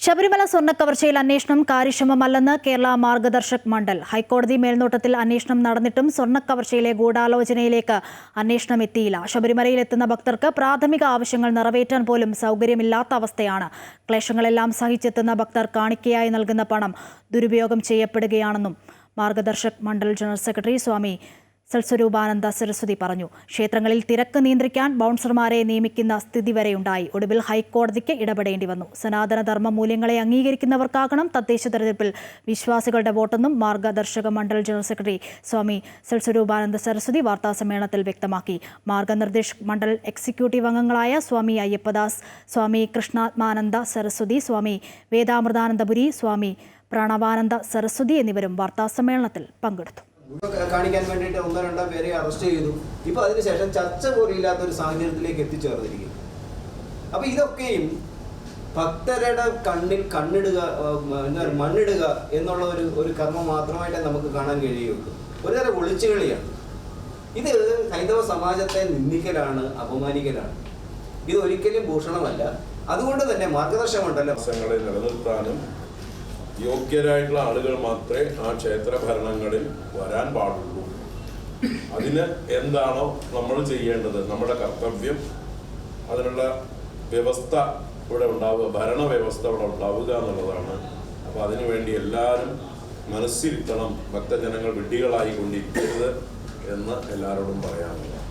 ശബരിമല സ്വർണ്ണക്കവർച്ചയിൽ അന്വേഷണം കാര്യക്ഷമമല്ലെന്ന് കേരള മാർഗദർശക് മണ്ഡൽ. ഹൈക്കോടതി മേൽനോട്ടത്തിൽ അന്വേഷണം നടന്നിട്ടും സ്വർണ്ണക്കവർച്ചയിലെ ഗൂഢാലോചനയിലേക്ക് അന്വേഷണം എത്തിയില്ല. ശബരിമലയിലെത്തുന്ന ഭക്തർക്ക് പ്രാഥമിക ആവശ്യങ്ങൾ നിറവേറ്റാൻ പോലും സൗകര്യമില്ലാത്ത അവസ്ഥയാണ്. ക്ലേശങ്ങളെല്ലാം സഹിച്ചെത്തുന്ന ഭക്തർ കാണിക്കയായി നൽകുന്ന പണം ദുരുപയോഗം ചെയ്യപ്പെടുകയാണെന്നും മാർഗദർശക് മണ്ഡൽ ജനറൽ സെക്രട്ടറി സ്വാമി സൽസ്വരൂപാനന്ദ സരസ്വതി പറഞ്ഞു. ക്ഷേത്രങ്ങളിൽ തിരക്ക് നിയന്ത്രിക്കാൻ ബൗൺസർമാരെ നിയമിക്കുന്ന സ്ഥിതി വരെയുണ്ടായി. ഒടുവിൽ ഹൈക്കോടതിക്ക് ഇടപെടേണ്ടി വന്നു. സനാതനധർമ്മ മൂല്യങ്ങളെ അംഗീകരിക്കുന്നവർക്കാകണം തദ്ദേശ തെരഞ്ഞെടുപ്പിൽ വിശ്വാസികളുടെ വോട്ടെന്നും മാർഗദർശക മണ്ഡൽ ജനറൽ സെക്രട്ടറി സ്വാമി സൽസ്വരൂപാനന്ദ സരസ്വതി വാർത്താസമ്മേളനത്തിൽ വ്യക്തമാക്കി. മാർഗനിർദ്ദേശക് മണ്ഡൽ എക്സിക്യൂട്ടീവ് അംഗങ്ങളായ സ്വാമി അയ്യപ്പദാസ്, സ്വാമി കൃഷ്ണാത്മാനന്ദ സരസ്വതി, സ്വാമി വേദാമൃതാനന്ദപുരി, സ്വാമി പ്രണവാനന്ദ സരസ്വതി എന്നിവരും വാർത്താസമ്മേളനത്തിൽ പങ്കെടുത്തു. കാണിക്കാൻ വേണ്ടിയിട്ട് ഒന്നോ രണ്ടോ പേരെ അറസ്റ്റ് ചെയ്തു. ഇപ്പോൾ അതിനുശേഷം ചർച്ച പോലില്ലാത്തൊരു സാഹചര്യത്തിലേക്ക് എത്തിച്ചേർന്നിരിക്കും. അപ്പോൾ ഇതൊക്കെയും ഭക്തരുടെ കണ്ണിൽ മണ്ണിടുക എന്നുള്ള ഒരു കർമ്മം മാത്രമായിട്ടേ നമുക്ക് കാണാൻ കഴിയുള്ളൂ. ഒരുതരം ഒളിച്ചുകളിയാണ് ഇത്. ഹൈന്ദവ സമാജത്തെ നിന്ദിക്കലാണ്, അപമാനിക്കലാണ്. ഇത് ഒരിക്കലും ഭൂഷണമല്ല. അതുകൊണ്ട് തന്നെ മാർഗദർശക മണ്ഡലം നിലനിർത്താനും യോഗ്യരായിട്ടുള്ള ആളുകൾ മാത്രമേ ആ ക്ഷേത്ര ഭരണങ്ങളിൽ വരാൻ പാടുള്ളൂ. അതിന് എന്താണോ നമ്മൾ ചെയ്യേണ്ടത്, നമ്മുടെ കർത്തവ്യം, അതിനുള്ള വ്യവസ്ഥ ഇവിടെ ഉണ്ടാവുക, ഭരണവ്യവസ്ഥ ഇവിടെ ഉണ്ടാവുക എന്നുള്ളതാണ്. അപ്പോൾ അതിനുവേണ്ടി എല്ലാവരും മനസ്സിരുത്തണം. ഭക്തജനങ്ങൾ വിഡ്ഢികളായി കൊണ്ടിരിക്കരുത് എന്ന് എല്ലാവരോടും പറയാനുള്ളത്.